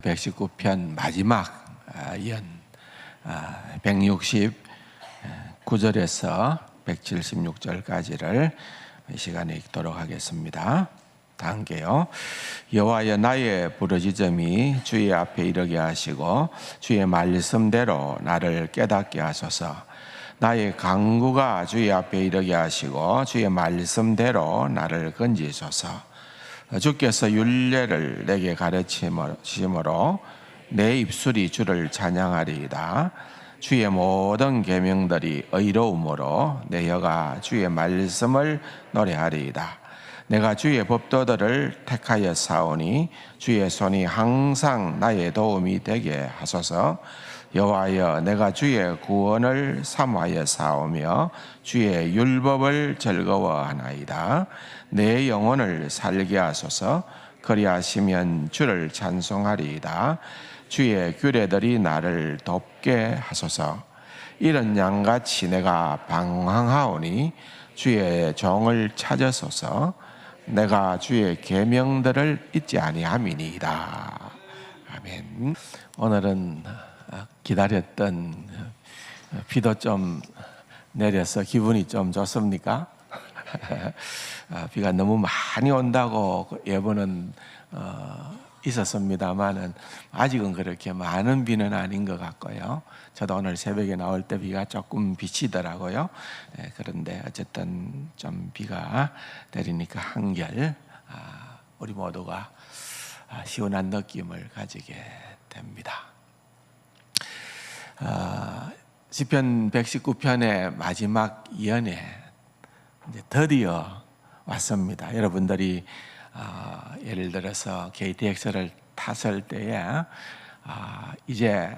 119편 마지막 연 169절에서 176절까지를 이 시간에 읽도록 하겠습니다. 다 함께요. 여호와여, 나의 부르짖음이 주의 앞에 이르게 하시고 주의 말씀대로 나를 깨닫게 하소서. 나의 간구가 주의 앞에 이르게 하시고 주의 말씀대로 나를 건지소서. 주께서 율례를 내게 가르치심으로 내 입술이 주를 찬양하리이다. 주의 모든 계명들이 의로움으로 내 혀가 주의 말씀을 노래하리이다. 내가 주의 법도들을 택하여 사오니 주의 손이 항상 나의 도움이 되게 하소서. 여호와여, 내가 주의 구원을 사모하여 사오며 주의 율법을 즐거워하나이다. 내 영혼을 살게 하소서. 그리하시면 주를 찬송하리이다. 주의 규례들이 나를 돕게 하소서. 이런 양같이 내가 방황하오니 주의 종을 찾으소서. 내가 주의 계명들을 잊지 아니함이니이다. 아멘. 오늘은 기다렸던 비도 좀 내려서 기분이 좀 좋습니까? 비가 너무 많이 온다고 예보는 있었습니다만은 아직은 그렇게 많은 비는 아닌 것 같고요. 저도 오늘 새벽에 나올 때 비가 조금 비치더라고요. 그런데 어쨌든 좀 비가 내리니까 한결 우리 모두가 시원한 느낌을 가지게 됩니다. 시편 119편의 마지막 연에 이제 드디어 왔습니다. 여러분들이 예를 들어서 KTX를 탔을 때에 이제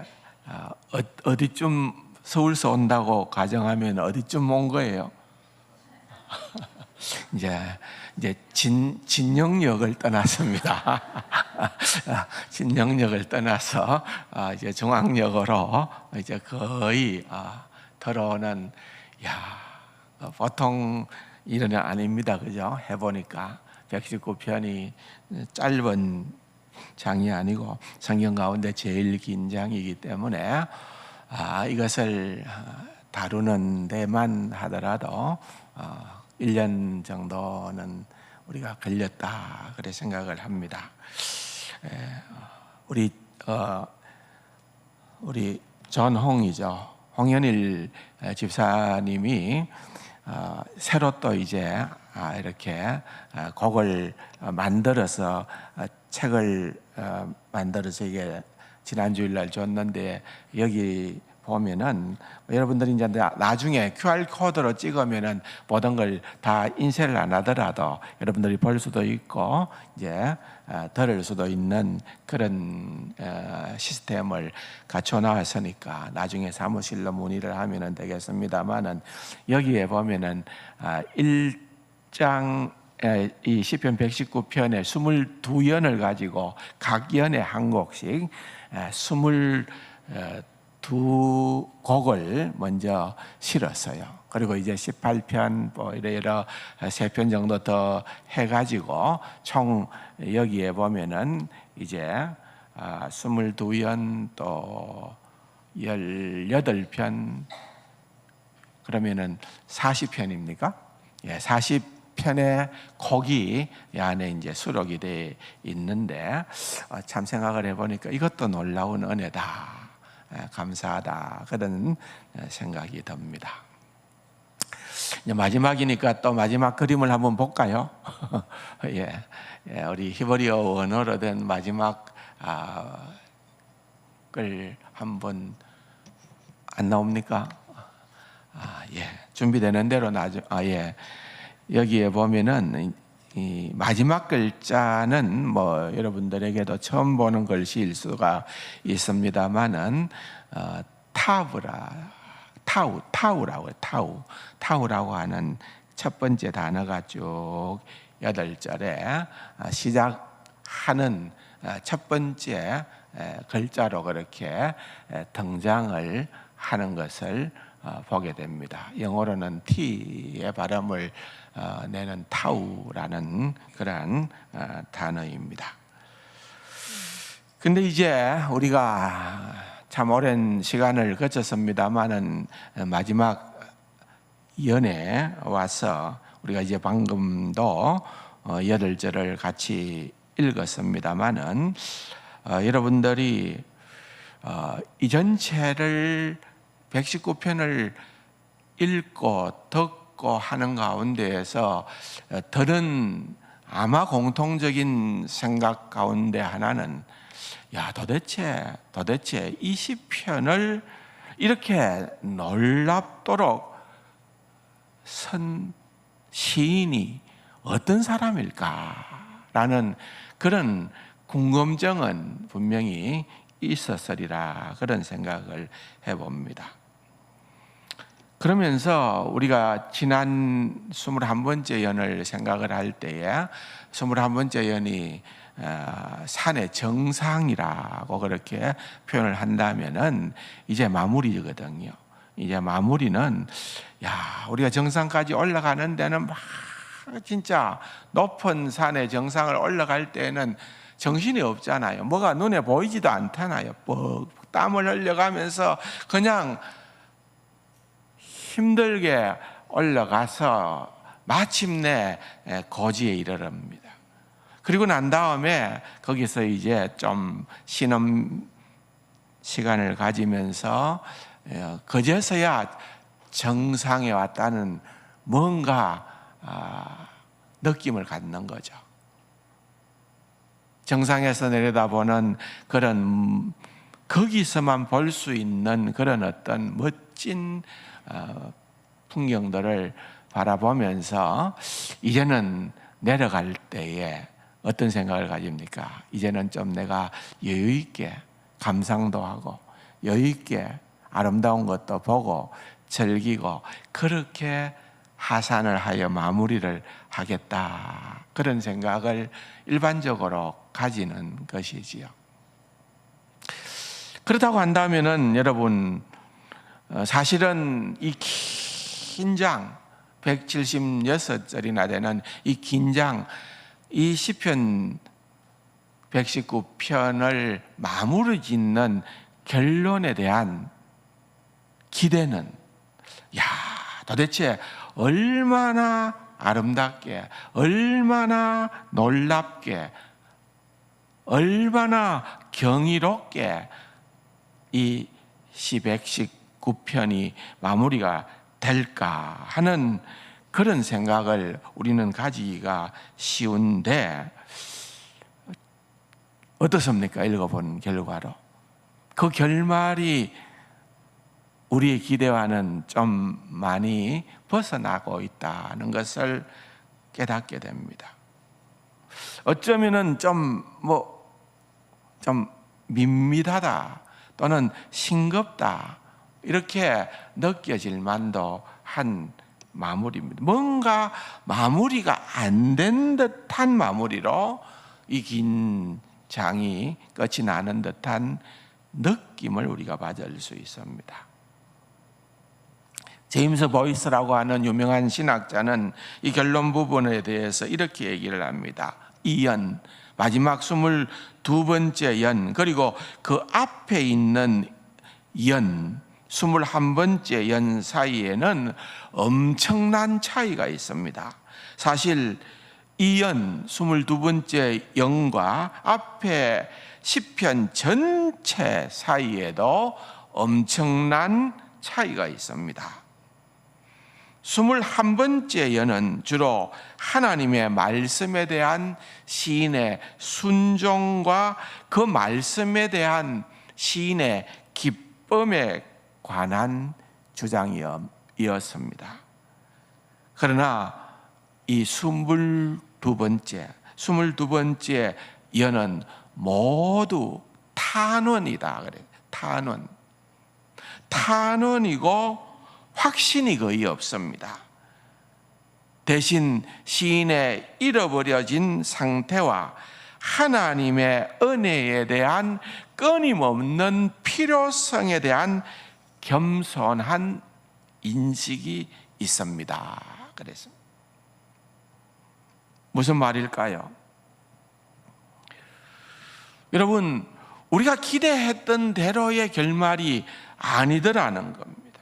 어디쯤 서울서 온다고 가정하면 어디쯤 온 거예요? 이제 진영역을 떠났습니다. 진영역을 떠나서 이제 중앙역으로 이제 거의 들어오는, 보통 일은 아닙니다. 그죠? 해보니까 119편이 짧은 장이 아니고 성경 가운데 제일 긴 장이기 때문에 이것을 다루는 데만 하더라도 1년 정도는 우리가 걸렸다 그래 생각을 합니다. 우리 전홍이죠. 홍현일 집사님이 새로 또 이제 이렇게 곡을 만들어서 책을 만들어서 이게 지난주일날 줬는데, 여기 보면은 여러분들이 이제 나중에 QR코드로 찍으면은 모든 걸 다 인쇄를 안 하더라도 여러분들이 볼 수도 있고 이제 들을 수도 있는 그런 시스템을 갖춰 나왔으니까 나중에 사무실로 문의를 하면 되겠습니다만은, 여기에 보면은 1장 이 시편 119편의 22연을 가지고 각 연에 한 곡씩 22곡을 먼저 실었어요. 그리고 이제 18편 뭐 여러 3편 정도 더 해가지고 총 여기에 보면은 이제 22연 또 18편 그러면은 40편입니까? 예, 40편의 곡이 이 안에 이제 수록이 되어 있는데, 참 생각을 해보니까 이것도 놀라운 은혜다, 감사하다, 그런 생각이 듭니다. 이제 마지막이니까 또 마지막 그림을 한번 볼까요? 우리 히브리어 원어로 된 마지막 글 한번 안 나옵니까? 준비되는 대로 여기에 보면은 이 마지막 글자는 뭐 여러분들에게도 처음 보는 글씨일 수가 있습니다만은 타우라고 하는 첫 번째 단어가 쭉 8절에 시작하는 첫 번째 글자로 그렇게 등장을 하는 것을 보게 됩니다. 영어로는 T의 발음을 내는 타우라는 그러한 단어입니다. 근데 이제 우리가 참 오랜 시간을 거쳤습니다만은 마지막 연에 와서 우리가 이제 방금도 8절을 같이 읽었습니다만은 여러분들이 이 전체를 119편을 읽고 듣고 하는 가운데에서 들은 아마 공통적인 생각 가운데 하나는 도대체 이 시편을 이렇게 놀랍도록 쓴 시인이 어떤 사람일까라는 그런 궁금증은 분명히 있었으리라, 그런 생각을 해봅니다. 그러면서 우리가 지난 21번째 연을 생각을 할 때에 21번째 연이 산의 정상이라고 그렇게 표현을 한다면은 이제 마무리거든요. 이제 마무리는 우리가 정상까지 올라가는 데는 막 진짜 높은 산의 정상을 올라갈 때는 정신이 없잖아요. 뭐가 눈에 보이지도 않잖아요. 땀을 흘려가면서 그냥 힘들게 올라가서 마침내 고지에 이르릅니다. 그리고 난 다음에 거기서 이제 좀 쉬는 시간을 가지면서 그제서야 정상에 왔다는 뭔가 느낌을 갖는 거죠. 정상에서 내려다보는 그런, 거기서만 볼 수 있는 그런 어떤 멋진 풍경들을 바라보면서 이제는 내려갈 때에 어떤 생각을 가집니까? 이제는 좀 내가 여유 있게 감상도 하고 여유 있게 아름다운 것도 보고 즐기고 그렇게 하산을 하여 마무리를 하겠다, 그런 생각을 일반적으로 가지는 것이지요. 그렇다고 한다면은 여러분, 사실은 이 긴 장 176절이나 되는 이 긴 장, 이 시편 119편을 마무리 짓는 결론에 대한 기대는 도대체 얼마나 아름답게, 얼마나 놀랍게, 얼마나 경이롭게 이 시 119편이 마무리가 될까 하는 그런 생각을 우리는 가지기가 쉬운데, 어떻습니까? 읽어본 결과로 그 결말이 우리의 기대와는 좀 많이 벗어나고 있다는 것을 깨닫게 됩니다. 어쩌면은 좀 밋밋하다 또는 싱겁다 이렇게 느껴질 만도 한 마무리입니다. 뭔가 마무리가 안 된 듯한 마무리로 이 긴 장이 끝이 나는 듯한 느낌을 우리가 받을 수 있습니다. 제임스 보이스라고 하는 유명한 신학자는 이 결론 부분에 대해서 이렇게 얘기를 합니다. 이 연, 마지막 22번째 연, 그리고 그 앞에 있는 연, 21번째 연 사이에는 엄청난 차이가 있습니다. 사실 이 연, 22번째 연과 앞에 시편 전체 사이에도 엄청난 차이가 있습니다. 21번째 연은 주로 하나님의 말씀에 대한 시인의 순종과 그 말씀에 대한 시인의 기쁨에 관한 주장이었습니다. 그러나 이 22번째 연은 모두 탄원이다 그래요. 탄원이고 확신이 거의 없습니다. 대신 시인의 잃어버려진 상태와 하나님의 은혜에 대한 끊임없는 필요성에 대한 겸손한 인식이 있습니다. 그랬습니다. 무슨 말일까요? 여러분, 우리가 기대했던 대로의 결말이 아니더라는 겁니다.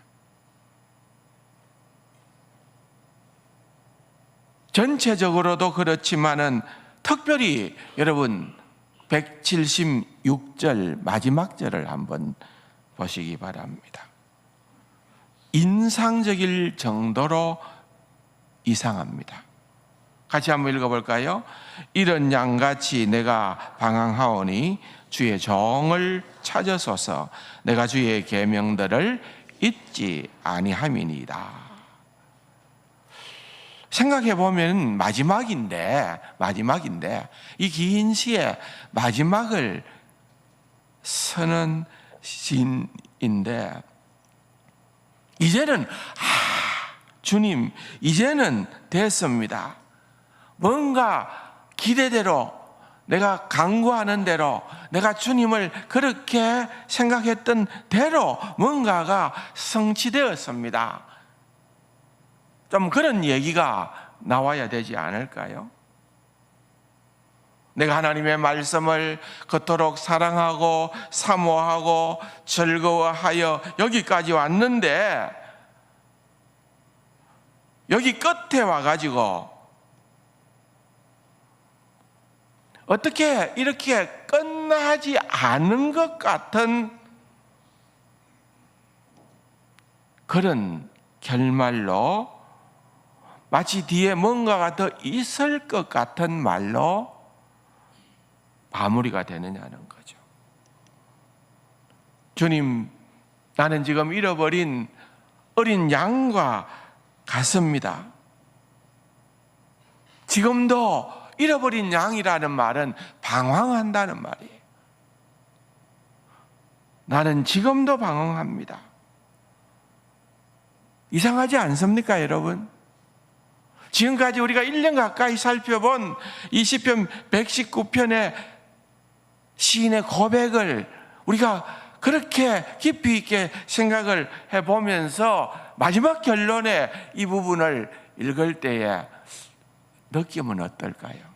전체적으로도 그렇지만은 특별히 여러분 176절 마지막 절을 한번 보시기 바랍니다. 인상적일 정도로 이상합니다. 같이 한번 읽어볼까요? 이런 양같이 내가 방황하오니 주의 정을 찾으소서. 내가 주의 계명들을 잊지 아니함이니이다. 생각해 보면 마지막인데 이 긴 시의 마지막을 서는 시인인데, 이제는 주님 이제는 됐습니다. 뭔가 기대대로, 내가 간구하는 대로, 내가 주님을 그렇게 생각했던 대로 뭔가가 성취되었습니다. 좀 그런 얘기가 나와야 되지 않을까요? 내가 하나님의 말씀을 그토록 사랑하고 사모하고 즐거워하여 여기까지 왔는데, 여기 끝에 와가지고 어떻게 이렇게 끝나지 않은 것 같은 그런 결말로, 마치 뒤에 뭔가가 더 있을 것 같은 말로 마무리가 되느냐는 거죠. 주님, 나는 지금 잃어버린 어린 양과 같습니다. 지금도 잃어버린 양이라는 말은 방황한다는 말이에요. 나는 지금도 방황합니다. 이상하지 않습니까, 여러분? 지금까지 우리가 1년 가까이 살펴본 이 시편 119편의 시인의 고백을 우리가 그렇게 깊이 있게 생각을 해보면서 마지막 결론의 이 부분을 읽을 때에 느낌은 어떨까요?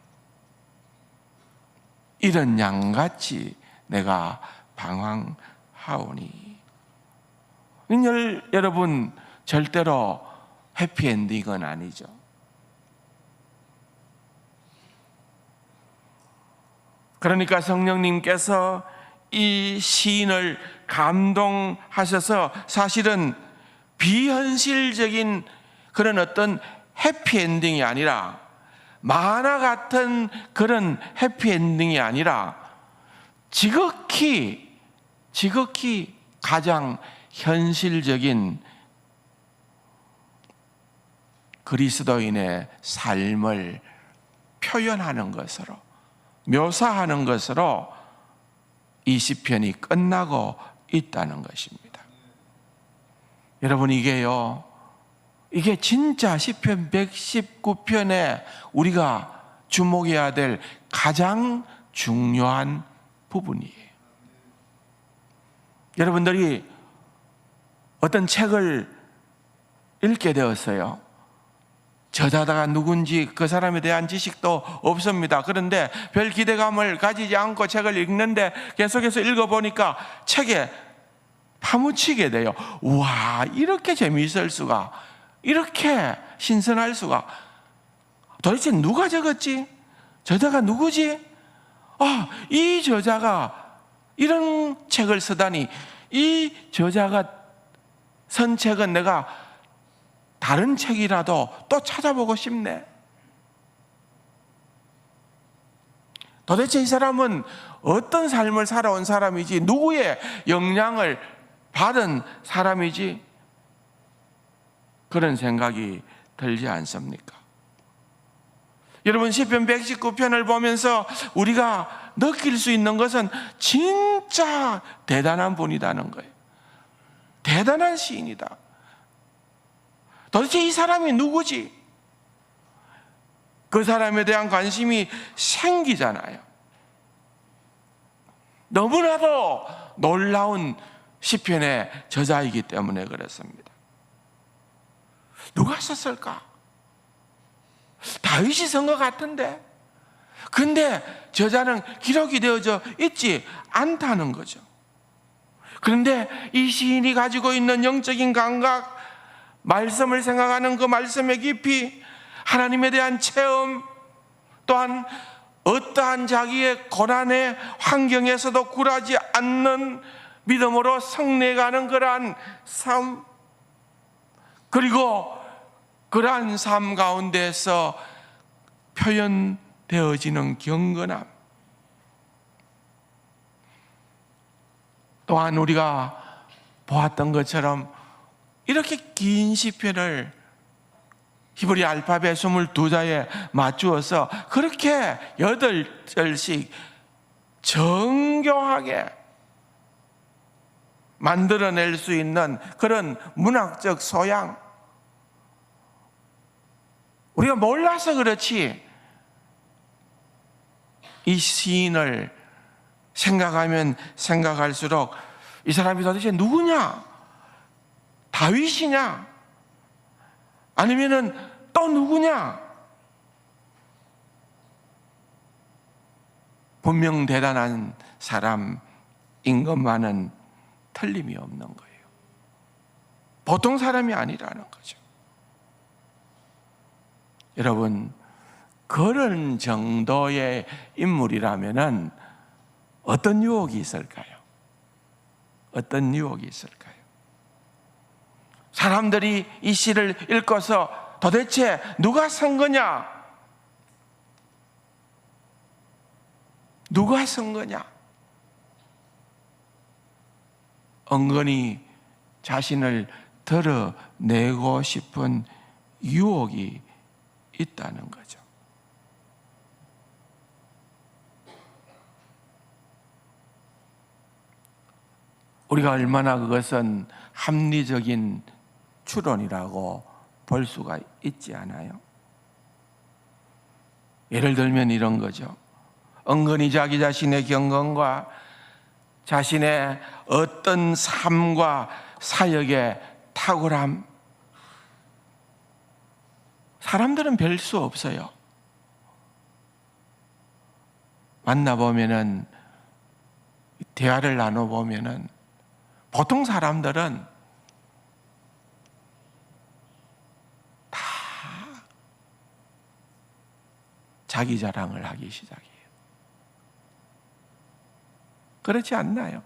이런 양같이 내가 방황하오니. 여러분, 절대로 해피엔딩은 아니죠. 그러니까 성령님께서 이 시인을 감동하셔서 사실은 비현실적인 그런 어떤 해피엔딩이 아니라, 만화 같은 그런 해피엔딩이 아니라 지극히 가장 현실적인 그리스도인의 삶을 표현하는 것으로, 묘사하는 것으로 이 시편이 끝나고 있다는 것입니다. 여러분, 이게 진짜 시편 119편에 우리가 주목해야 될 가장 중요한 부분이에요. 여러분들이 어떤 책을 읽게 되었어요. 저자가 누군지 그 사람에 대한 지식도 없습니다. 그런데 별 기대감을 가지지 않고 책을 읽는데 계속해서 읽어보니까 책에 파묻히게 돼요. 우와, 이렇게 재미있을 수가, 이렇게 신선할 수가. 도대체 누가 적었지? 저자가 누구지? 이 저자가 이런 책을 쓰다니, 이 저자가 선 책은 내가 다른 책이라도 또 찾아보고 싶네. 도대체 이 사람은 어떤 삶을 살아온 사람이지, 누구의 영향을 받은 사람이지, 그런 생각이 들지 않습니까? 여러분, 시편 119편을 보면서 우리가 느낄 수 있는 것은 진짜 대단한 분이라는 거예요. 대단한 시인이다. 도대체 이 사람이 누구지? 그 사람에 대한 관심이 생기잖아요. 너무나도 놀라운 시편의 저자이기 때문에 그렇습니다. 누가 썼을까? 다윗이 쓴 것 같은데, 근데 저자는 기록이 되어져 있지 않다는 거죠. 그런데 이 시인이 가지고 있는 영적인 감각, 말씀을 생각하는 그 말씀의 깊이, 하나님에 대한 체험, 또한 어떠한 자기의 고난의 환경에서도 굴하지 않는 믿음으로 성내가는 그러한 삶, 그리고 그러한 삶 가운데서 표현되어지는 경건함, 또한 우리가 보았던 것처럼 이렇게 긴 시편을 히브리 알파벳 22자에 맞추어서 그렇게 8절씩 정교하게 만들어낼 수 있는 그런 문학적 소양, 우리가 몰라서 그렇지 이 시인을 생각하면 생각할수록 이 사람이 도대체 누구냐? 다윗이냐? 아니면은 또 누구냐? 분명 대단한 사람인 것만은 틀림이 없는 거예요. 보통 사람이 아니라는 거죠. 여러분, 그런 정도의 인물이라면은 어떤 유혹이 있을까요? 어떤 유혹이 있을까요? 사람들이 이 시를 읽고서 도대체 누가 쓴 거냐? 누가 쓴 거냐? 은근히 자신을 드러내고 싶은 유혹이 있다는 거죠. 우리가 얼마나 그것은 합리적인 추론이라고 볼 수가 있지 않아요? 예를 들면 이런 거죠. 은근히 자기 자신의 경건과 자신의 어떤 삶과 사역의 탁월함, 사람들은 별 수 없어요. 만나보면은, 대화를 나눠보면은 보통 사람들은 다 자기 자랑을 하기 시작해요. 그렇지 않나요?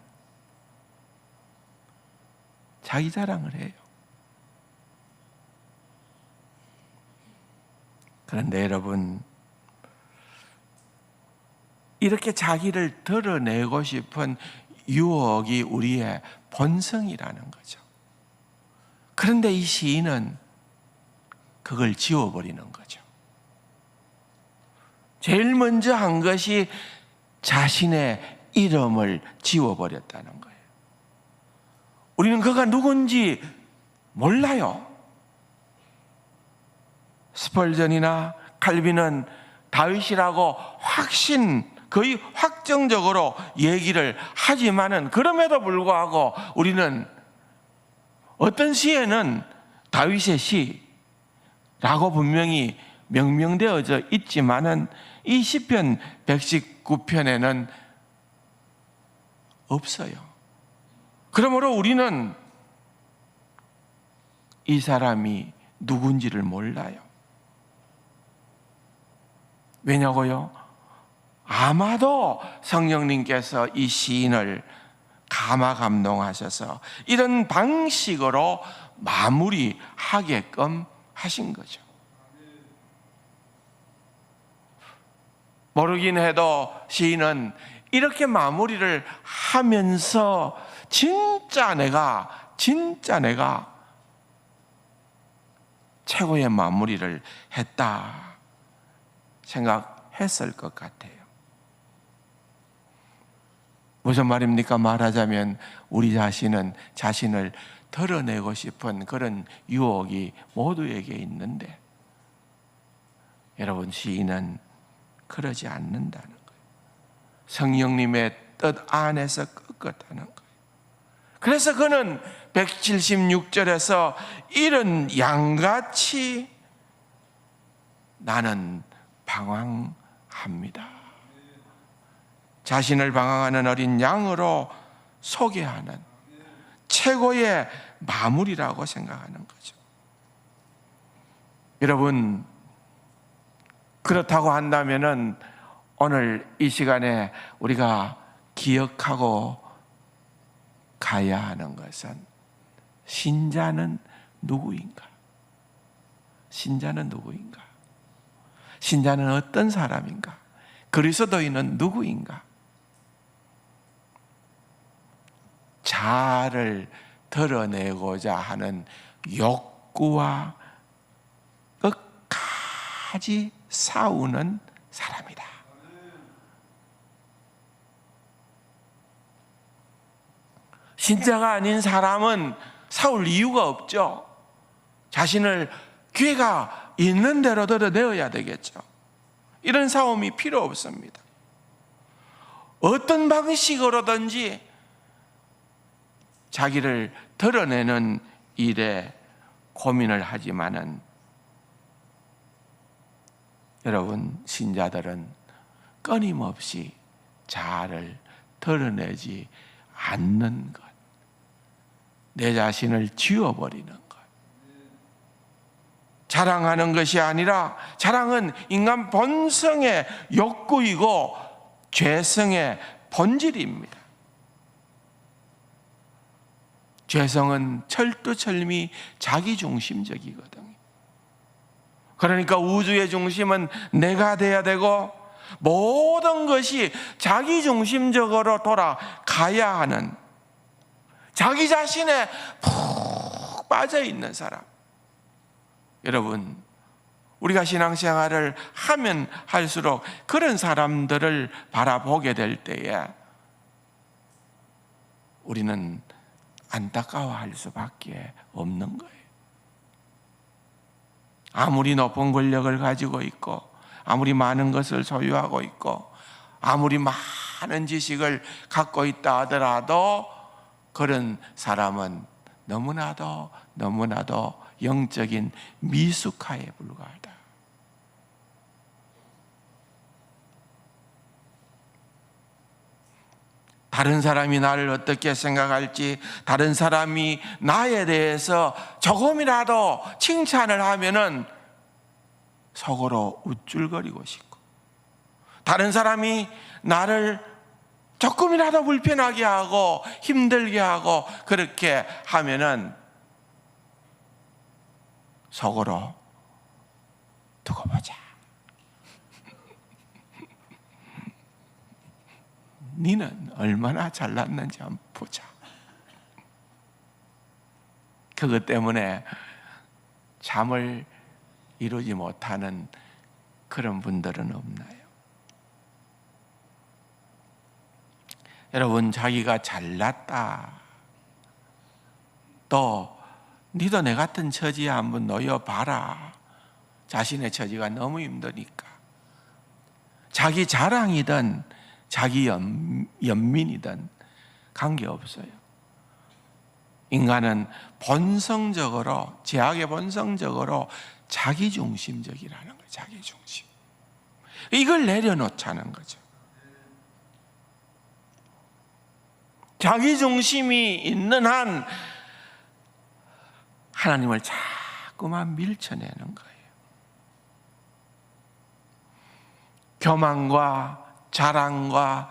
자기 자랑을 해요. 그런데 여러분, 이렇게 자기를 드러내고 싶은 유혹이 우리의 본성이라는 거죠. 그런데 이 시인은 그걸 지워버리는 거죠. 제일 먼저 한 것이 자신의 이름을 지워버렸다는 거예요. 우리는 그가 누군지 몰라요. 스펄전이나 칼빈은 다윗이라고 거의 확정적으로 얘기를 하지만은, 그럼에도 불구하고 우리는 어떤 시에는 다윗의 시라고 분명히 명명되어져 있지만은 이 시편 119편에는 없어요. 그러므로 우리는 이 사람이 누군지를 몰라요. 왜냐고요? 아마도 성령님께서 이 시인을 감화 감동하셔서 이런 방식으로 마무리하게끔 하신 거죠. 모르긴 해도 시인은 이렇게 마무리를 하면서 진짜 내가 최고의 마무리를 했다 생각했을 것 같아요. 무슨 말입니까? 말하자면 우리 자신을 드러내고 싶은 그런 유혹이 모두에게 있는데, 여러분, 시인은 그러지 않는다는 거예요. 성령님의 뜻 안에서 끄끗하는 거예요. 그래서 그는 176절에서 이런 양같이 나는 방황합니다. 자신을 방황하는 어린 양으로 소개하는 최고의 마무리라고 생각하는 거죠. 여러분, 그렇다고 한다면은 오늘 이 시간에 우리가 기억하고 가야 하는 것은 신자는 누구인가? 신자는 누구인가? 신자는 어떤 사람인가? 그리스도인은 누구인가? 자아를 드러내고자 하는 욕구와 끝까지 싸우는 사람이다. 신자가 아닌 사람은 싸울 이유가 없죠. 자신을 기회가 있는 대로 드러내어야 되겠죠. 이런 싸움이 필요 없습니다. 어떤 방식으로든지 자기를 드러내는 일에 고민을 하지만은 여러분, 신자들은 끊임없이 자아를 드러내지 않는 것, 내 자신을 지워버리는 것, 자랑하는 것이 아니라 자랑은 인간 본성의 욕구이고 죄성의 본질입니다. 죄성은 철두철미 자기중심적이거든요. 그러니까 우주의 중심은 내가 돼야 되고 모든 것이 자기중심적으로 돌아가야 하는, 자기 자신에 푹 빠져있는 사람. 여러분, 우리가 신앙생활을 하면 할수록 그런 사람들을 바라보게 될 때에 우리는 안타까워할 수밖에 없는 거예요. 아무리 높은 권력을 가지고 있고 아무리 많은 것을 소유하고 있고 아무리 많은 지식을 갖고 있다 하더라도 그런 사람은 너무나도 영적인 미숙화에 불과하다. 다른 사람이 나를 어떻게 생각할지, 다른 사람이 나에 대해서 조금이라도 칭찬을 하면은 속으로 우쭐거리고 싶고, 다른 사람이 나를 조금이라도 불편하게 하고 힘들게 하고 그렇게 하면은 속으로 두고 보자. 니는 얼마나 잘났는지 한번 보자. 그것 때문에 잠을 이루지 못하는 그런 분들은 없나요? 여러분, 자기가 잘났다, 또 니도 내 같은 처지에 한번 놓여봐라. 자신의 처지가 너무 힘드니까. 자기 자랑이든 자기 연민이든 관계없어요. 인간은 본성적으로, 죄악의 본성적으로 자기중심적이라는 거예요. 자기중심. 이걸 내려놓자는 거죠. 자기중심이 있는 한 하나님을 자꾸만 밀쳐내는 거예요. 교만과 자랑과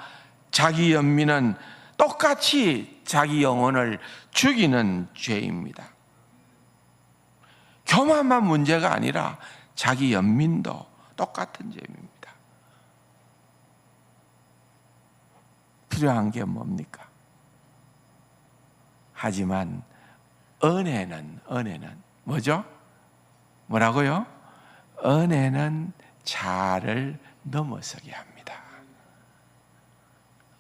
자기 연민은 똑같이 자기 영혼을 죽이는 죄입니다. 교만만 문제가 아니라 자기 연민도 똑같은 죄입니다. 필요한 게 뭡니까? 하지만 은혜는 뭐죠? 뭐라고요? 은혜는 자아를 넘어서게 합니다.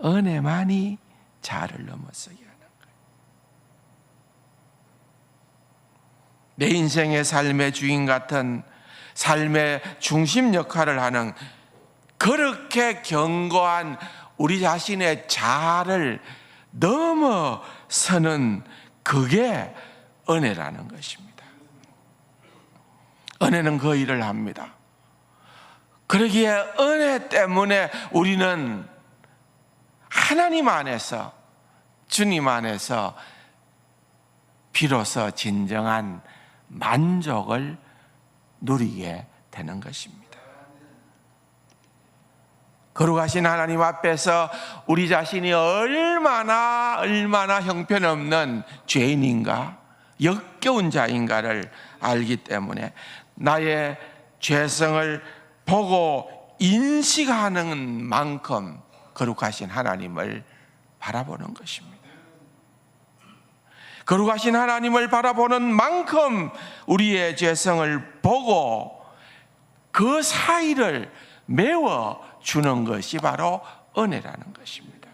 은혜만이 자아를 넘어서게 하는 거예요. 내 인생의 삶의 주인 같은 삶의 중심 역할을 하는 그렇게 견고한 우리 자신의 자아를 넘어서는 그게 은혜라는 것입니다. 은혜는 그 일을 합니다. 그러기에 은혜 때문에 우리는 하나님 안에서, 주님 안에서 비로소 진정한 만족을 누리게 되는 것입니다. 거룩하신 하나님 앞에서 우리 자신이 얼마나 형편없는 죄인인가, 역겨운 자인가를 알기 때문에 나의 죄성을 보고 인식하는 만큼 거룩하신 하나님을 바라보는 것입니다. 거룩하신 하나님을 바라보는 만큼 우리의 죄성을 보고 그 사이를 메워주는 것이 바로 은혜라는 것입니다.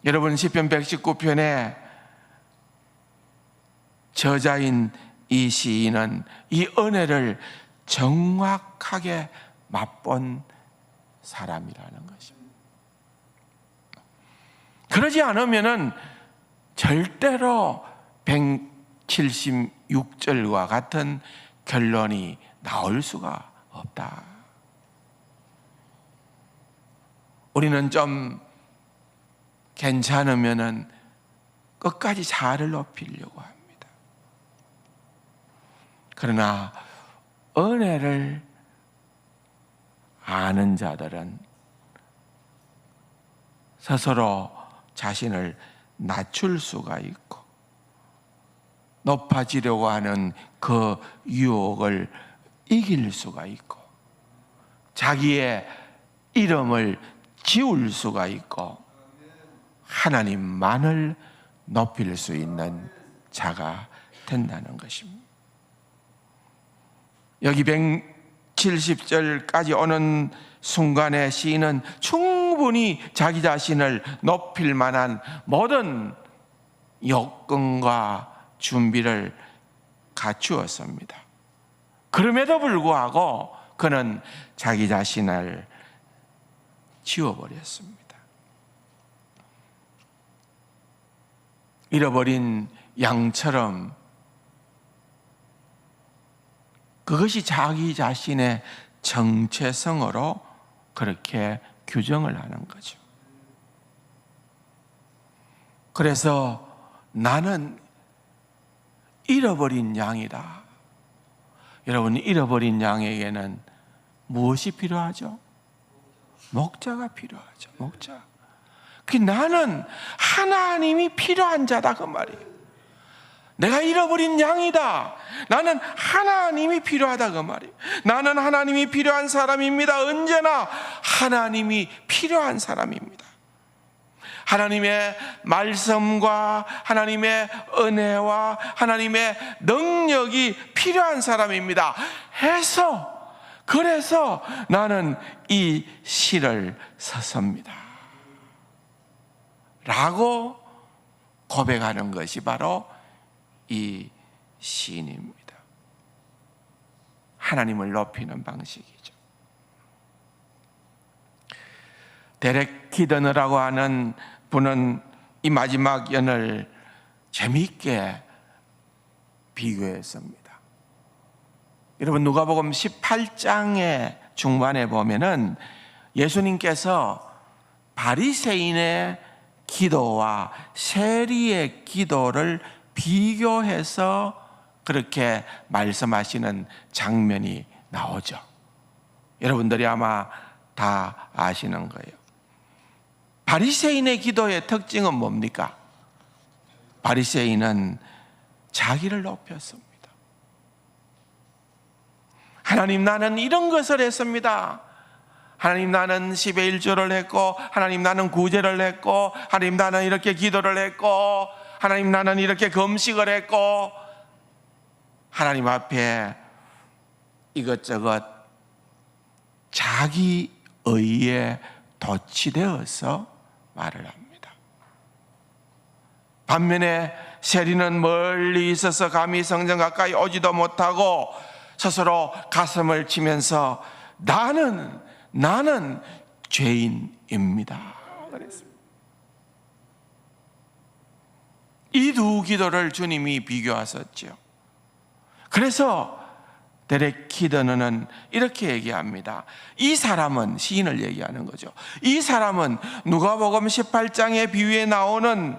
여러분, 시편 119편에 저자인 이 시인은 이 은혜를 정확하게 맛본 사람이라는 것입니다. 그러지 않으면은 절대로 176절과 같은 결론이 나올 수가 없다. 우리는 좀 괜찮으면은 끝까지 자아를 높이려고 합니다. 그러나 은혜를 아는 자들은 스스로 자신을 낮출 수가 있고 높아지려고 하는 그 유혹을 이길 수가 있고 자기의 이름을 지울 수가 있고 하나님만을 높일 수 있는 자가 된다는 것입니다. 여기 170절까지 오는 순간에 시인은 충분히 자기 자신을 높일 만한 모든 여건과 준비를 갖추었습니다. 그럼에도 불구하고 그는 자기 자신을 지워버렸습니다. 잃어버린 양처럼 그것이 자기 자신의 정체성으로 그렇게 규정을 하는 거죠. 그래서 나는 잃어버린 양이다. 여러분, 잃어버린 양에게는 무엇이 필요하죠? 목자가 필요하죠. 목자. 나는 하나님이 필요한 자다 그 말이에요. 내가 잃어버린 양이다. 나는 하나님이 필요하다 그 말이에요. 나는 하나님이 필요한 사람입니다. 언제나 하나님이 필요한 사람입니다. 하나님의 말씀과 하나님의 은혜와 하나님의 능력이 필요한 사람입니다. 그래서 나는 이 시를 썼습니다. 라고 고백하는 것이 바로 이 시인입니다. 하나님을 높이는 방식이죠. 데렉 키더너라고 하는 분은 이 마지막 연을 재미있게 비교했습니다. 여러분, 누가복음 18장의 중반에 보면은 예수님께서 바리새인의 기도와 세리의 기도를 비교해서 그렇게 말씀하시는 장면이 나오죠. 여러분들이 아마 다 아시는 거예요. 바리새인의 기도의 특징은 뭡니까? 바리새인은 자기를 높였습니다. 하나님, 나는 이런 것을 했습니다. 하나님, 나는 10의 1조를 했고, 하나님, 나는 구제를 했고, 하나님, 나는 이렇게 기도를 했고, 하나님, 나는 이렇게 금식을 했고, 하나님 앞에 이것저것 자기 의에 도취되어서 말을 합니다. 반면에 세리는 멀리 있어서 감히 성전 가까이 오지도 못하고 스스로 가슴을 치면서 나는 죄인입니다. 그랬습니다. 이 두 기도를 주님이 비교하셨죠. 그래서 데렉 키더너는 이렇게 얘기합니다. 이 사람은, 시인을 얘기하는 거죠. 이 사람은 누가복음 18장의 비유에 나오는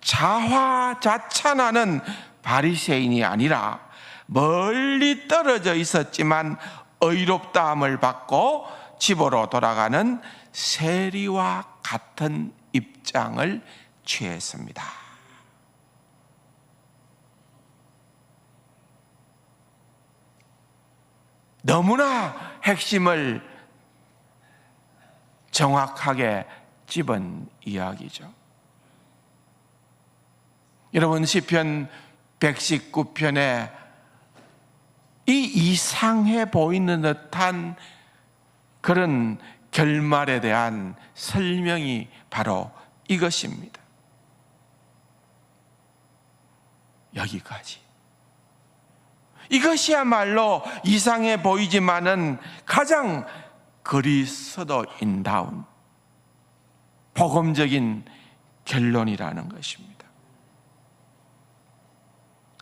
자화자찬하는 바리새인이 아니라 멀리 떨어져 있었지만 의롭다함을 받고 집으로 돌아가는 세리와 같은 입장을 취했습니다. 너무나 핵심을 정확하게 집은 이야기죠. 여러분, 시편 119편에 이 이상해 보이는 듯한 그런 결말에 대한 설명이 바로 이것입니다. 여기까지. 이것이야말로 이상해 보이지만은 가장 그리스도인다운 복음적인 결론이라는 것입니다.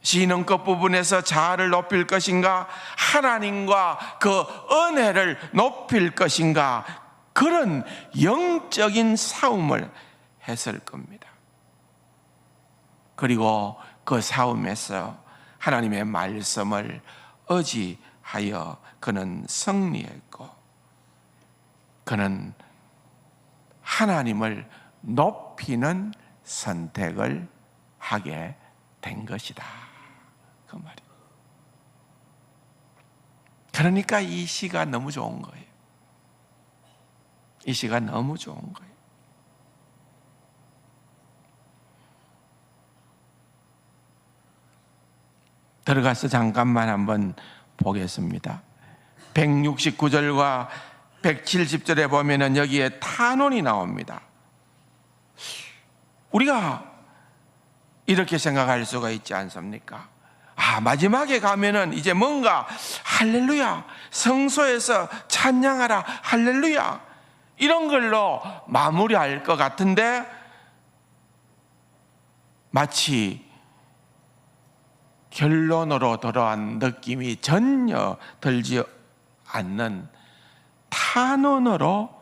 시인은 끝부분에서 자아를 높일 것인가, 하나님과 그 은혜를 높일 것인가, 그런 영적인 싸움을 했을 겁니다. 그리고 그 싸움에서 하나님의 말씀을 의지하여 그는 승리했고, 그는 하나님을 높이는 선택을 하게 된 것이다, 그 말이에요. 그러니까 이 시가 너무 좋은 거예요. 이 시가 너무 좋은 거예요. 들어가서 잠깐만 한번 보겠습니다. 169절과 170절에 보면은 여기에 탄원이 나옵니다. 우리가 이렇게 생각할 수가 있지 않습니까? 마지막에 가면은 이제 뭔가 할렐루야, 성소에서 찬양하라, 할렐루야, 이런 걸로 마무리할 것 같은데 마치 결론으로 돌아온 느낌이 전혀 들지 않는 탄원으로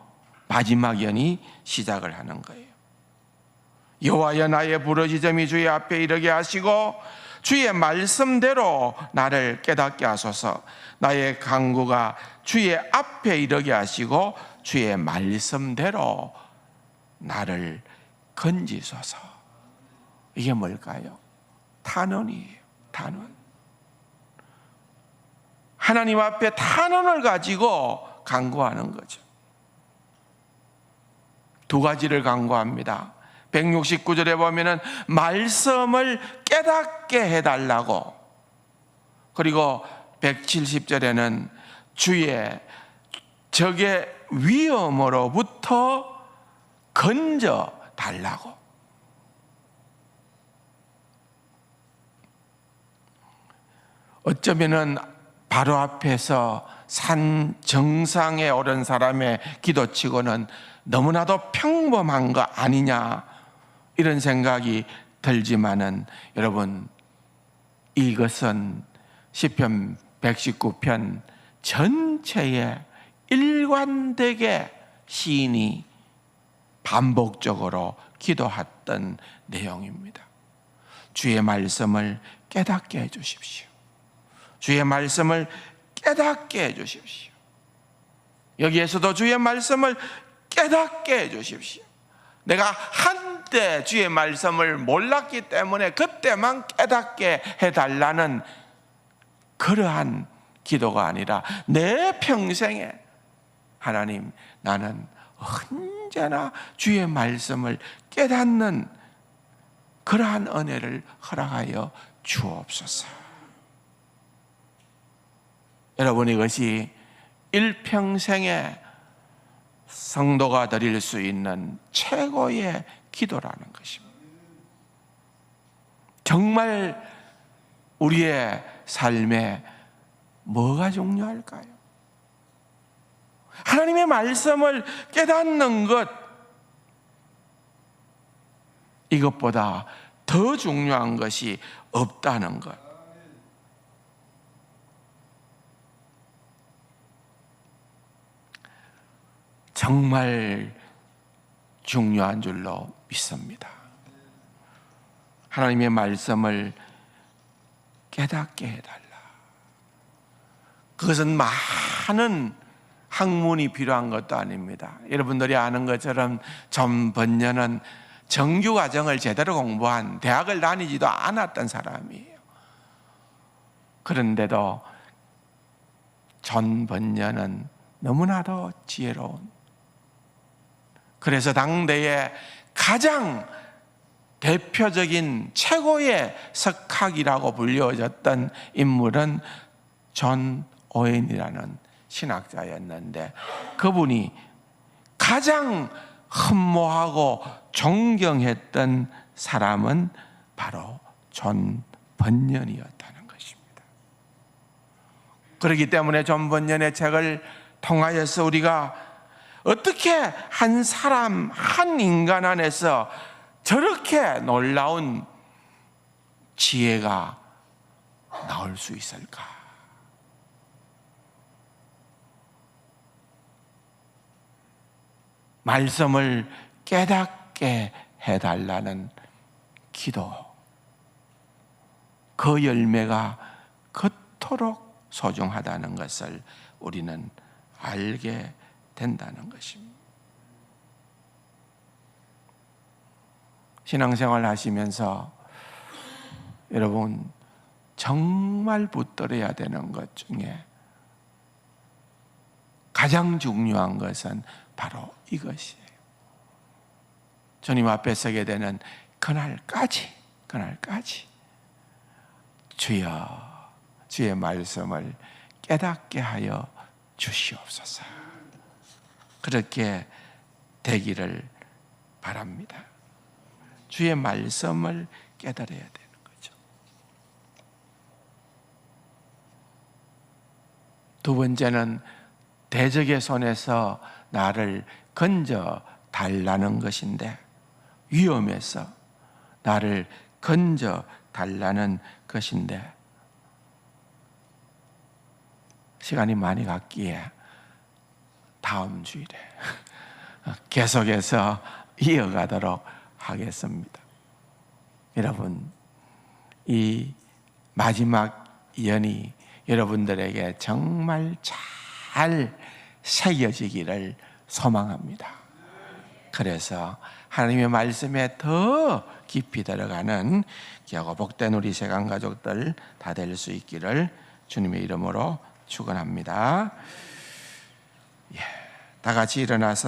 마지막 연이 시작을 하는 거예요. 여호와여, 나의 부르짖음이 주의 앞에 이르게 하시고 주의 말씀대로 나를 깨닫게 하소서. 나의 간구가 주의 앞에 이르게 하시고 주의 말씀대로 나를 건지소서. 이게 뭘까요? 탄원이에요. 탄원. 하나님 앞에 탄원을 가지고 간구하는 거죠. 두 가지를 간구합니다. 169절에 보면은 말씀을 깨닫게 해달라고, 그리고 170절에는 주의 적의 위험으로부터 건져 달라고. 어쩌면은 바로 앞에서 산 정상에 오른 사람의 기도치고는 너무나도 평범한 거 아니냐, 이런 생각이 들지만은 여러분, 이것은 시편 119편 전체에 일관되게 시인이 반복적으로 기도했던 내용입니다. 주의 말씀을 깨닫게 해주십시오. 주의 말씀을 깨닫게 해주십시오. 여기에서도 주의 말씀을 깨닫게 해주십시오. 내가 한때 주의 말씀을 몰랐기 때문에 그때만 깨닫게 해달라는 그러한 기도가 아니라 내 평생에 하나님, 나는 언제나 주의 말씀을 깨닫는 그러한 은혜를 허락하여 주옵소서. 여러분, 이것이 일평생에 성도가 드릴 수 있는 최고의 기도라는 것입니다. 정말 우리의 삶에 뭐가 중요할까요? 하나님의 말씀을 깨닫는 것, 이것보다 더 중요한 것이 없다는 것. 정말 중요한 줄로 믿습니다. 하나님의 말씀을 깨닫게 해달라. 그것은 많은 학문이 필요한 것도 아닙니다. 여러분들이 아는 것처럼 존 번연은 정규 과정을 제대로 공부한, 대학을 다니지도 않았던 사람이에요. 그런데도 존 번연은 너무나도 지혜로운, 그래서 당대의 가장 대표적인 최고의 석학이라고 불려졌던 인물은 존 오웬이라는 신학자였는데, 그분이 가장 흠모하고 존경했던 사람은 바로 존 번연이었다는 것입니다. 그렇기 때문에 존 번연의 책을 통하여서 우리가 어떻게 한 사람, 한 인간 안에서 저렇게 놀라운 지혜가 나올 수 있을까? 말씀을 깨닫게 해달라는 기도, 그 열매가 그토록 소중하다는 것을 우리는 알게 된다는 것입니다. 신앙생활 하시면서 여러분 정말 붙들어야 되는 것 중에 가장 중요한 것은 바로 이것이에요. 주님 앞에 서게 되는 그날까지 주여, 주의 말씀을 깨닫게 하여 주시옵소서. 그렇게 되기를 바랍니다. 주의 말씀을 깨달아야 되는 거죠. 두 번째는 대적의 손에서 나를 건져 달라는 것인데, 위험에서 나를 건져 달라는 것인데, 시간이 많이 갔기에 다음 주일에 계속해서 이어가도록 하겠습니다. 여러분, 이 마지막 연이 여러분들에게 정말 잘 새겨지기를 소망합니다. 그래서 하나님의 말씀에 더 깊이 들어가는 귀하고 복된 우리 세간 가족들 다 될 수 있기를 주님의 이름으로 축원합니다. 다 같이 일어나서